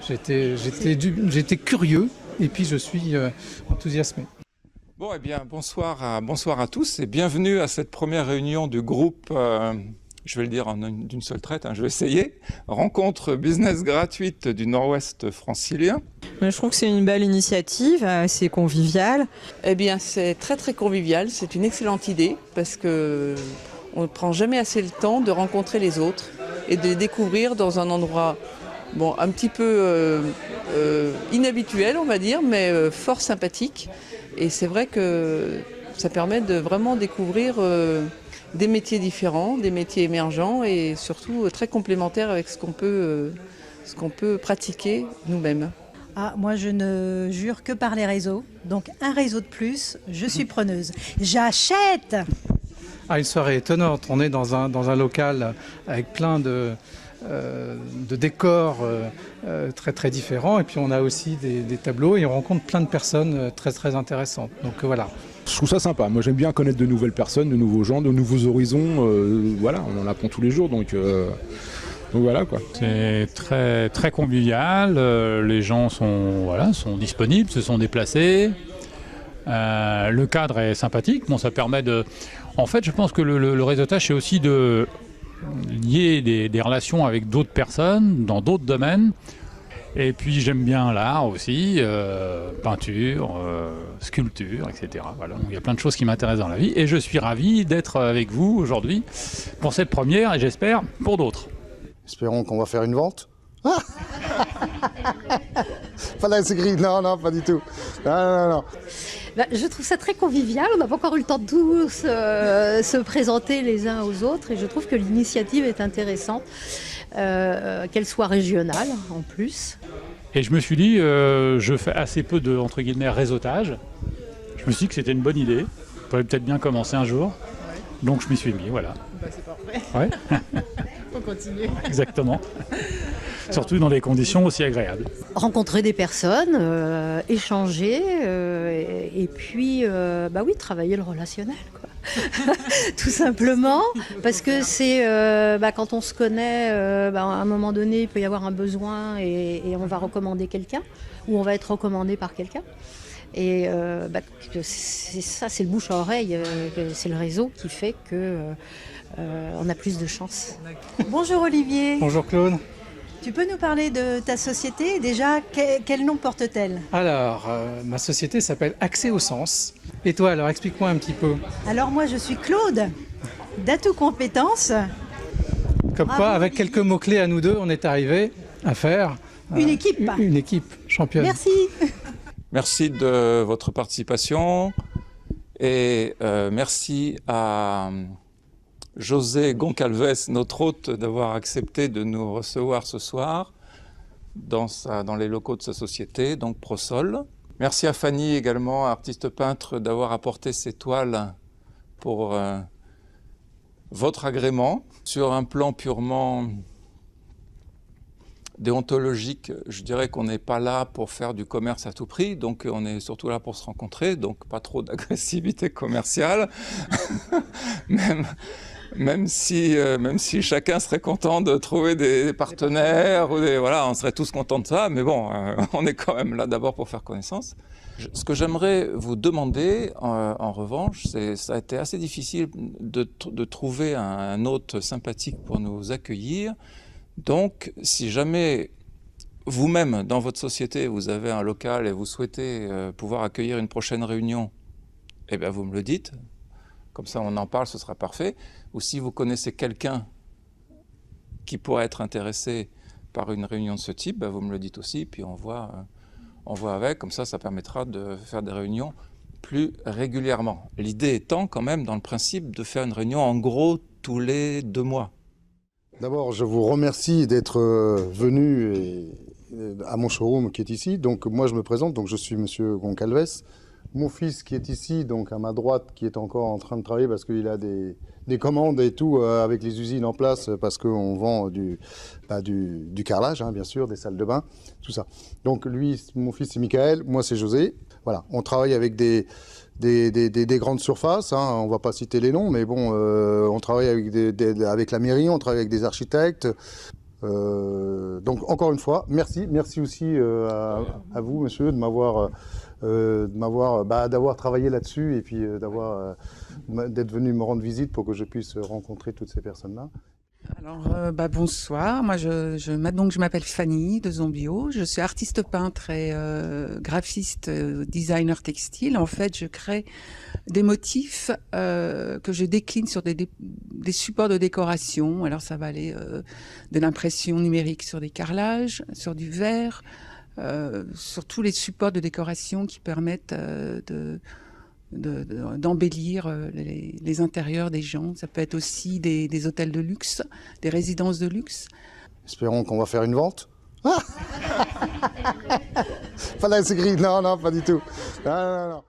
J'étais curieux et puis je suis enthousiasmé. Bon, eh bien, bonsoir à tous et bienvenue à cette première réunion du groupe, je vais le dire d'une seule traite, je vais essayer, rencontre business gratuite du Nord-Ouest francilien. Je trouve que c'est une belle initiative, c'est convivial. Eh bien, c'est très très convivial, c'est une excellente idée parce que on ne prend jamais assez le temps de rencontrer les autres et de les découvrir dans un endroit un petit peu inhabituel, on va dire, mais fort sympathique. Et c'est vrai que ça permet de vraiment découvrir des métiers différents, des métiers émergents et surtout très complémentaires avec ce qu'on peut pratiquer nous-mêmes. Ah, moi, je ne jure que par les réseaux. Donc, un réseau de plus, je suis preneuse. J'achète! Une soirée étonnante. On est dans un local avec plein de décors très très différents. Et puis, on a aussi des tableaux et on rencontre plein de personnes très très intéressantes. Donc, voilà. Je trouve ça sympa. Moi, j'aime bien connaître de nouvelles personnes, de nouveaux gens, de nouveaux horizons. Voilà, on en apprend tous les jours. Donc voilà quoi. C'est très, très convivial, les gens sont disponibles, se sont déplacés, le cadre est sympathique, ça permet de... En fait, je pense que le réseautage, c'est aussi de lier des relations avec d'autres personnes, dans d'autres domaines, et puis j'aime bien l'art aussi, peinture, sculpture, etc. Voilà. Il y a plein de choses qui m'intéressent dans la vie, et je suis ravi d'être avec vous aujourd'hui pour cette première, et j'espère pour d'autres. Espérons qu'on va faire une vente. Ah pas là, c'est gris. Non, pas du tout. Non. Je trouve ça très convivial. On n'a pas encore eu le temps de tous se présenter les uns aux autres. Et je trouve que l'initiative est intéressante, qu'elle soit régionale en plus. Et je me suis dit, je fais assez peu de, entre guillemets, réseautage. Je me suis dit que c'était une bonne idée. On pourrait peut-être bien commencer un jour. Ouais. Donc je m'y suis mis, voilà. C'est parfait. Ouais. On continue. Exactement. Surtout dans des conditions aussi agréables. Rencontrer des personnes, échanger, et puis travailler le relationnel, quoi. Tout simplement, parce que c'est quand on se connaît, à un moment donné, il peut y avoir un besoin et on va recommander quelqu'un, ou on va être recommandé par quelqu'un. Et c'est le bouche à oreille, c'est le réseau qui fait que on a plus de chance. Bonjour Olivier. Bonjour Claude. Tu peux nous parler de ta société? Déjà, quel nom porte-t-elle? Alors, ma société s'appelle Accès au Sens. Et toi, alors explique-moi un petit peu. Alors moi, je suis Claude, d'Atout Compétences. Comme quoi, avec quelques mots-clés à nous deux, on est arrivé à faire une équipe. Une équipe championne. Merci. Merci de votre participation et merci à José Goncalves, notre hôte, d'avoir accepté de nous recevoir ce soir dans les locaux de sa société, donc Prosol. Merci à Fanny également, artiste peintre, d'avoir apporté ces toiles pour votre agrément. Sur un plan purement déontologique, je dirais qu'on n'est pas là pour faire du commerce à tout prix, donc on est surtout là pour se rencontrer, donc pas trop d'agressivité commerciale, même si chacun serait content de trouver des partenaires, on serait tous contents de ça, mais bon, on est quand même là d'abord pour faire connaissance. Ce que j'aimerais vous demander, en revanche, ça a été assez difficile de trouver un hôte sympathique pour nous accueillir. Donc, si jamais vous-même, dans votre société, vous avez un local et vous souhaitez pouvoir accueillir une prochaine réunion, eh bien, vous me le dites. Comme ça, on en parle, ce sera parfait. Ou si vous connaissez quelqu'un qui pourrait être intéressé par une réunion de ce type, vous me le dites aussi, puis on voit avec. Comme ça permettra de faire des réunions plus régulièrement. L'idée étant quand même, dans le principe, de faire une réunion en gros tous les 2 mois. D'abord, je vous remercie d'être venu à mon showroom qui est ici. Donc moi, je me présente, donc je suis Monsieur Goncalves. Mon fils qui est ici, donc à ma droite, qui est encore en train de travailler parce qu'il a des commandes et tout avec les usines en place parce qu'on vend du carrelage, bien sûr, des salles de bain, tout ça. Donc lui, mon fils c'est Michael, moi c'est José. Voilà, on travaille avec des grandes surfaces, on ne va pas citer les noms, mais bon, on travaille avec la mairie, on travaille avec des architectes. Donc encore une fois, merci aussi à vous, monsieur, d'avoir travaillé là-dessus et puis d'être venu me rendre visite pour que je puisse rencontrer toutes ces personnes-là. Alors, bonsoir. Moi, je m'appelle Fanny de Zombio. Je suis artiste peintre et graphiste, designer textile. En fait, je crée des motifs que je décline sur des supports de décoration. Alors, ça va aller de l'impression numérique sur des carrelages, sur du verre, sur tous les supports de décoration qui permettent d'embellir les intérieurs des gens. Ça peut être aussi des hôtels de luxe, des résidences de luxe. Espérons qu'on va faire une vente. Pas la gris, non, pas du tout. Non.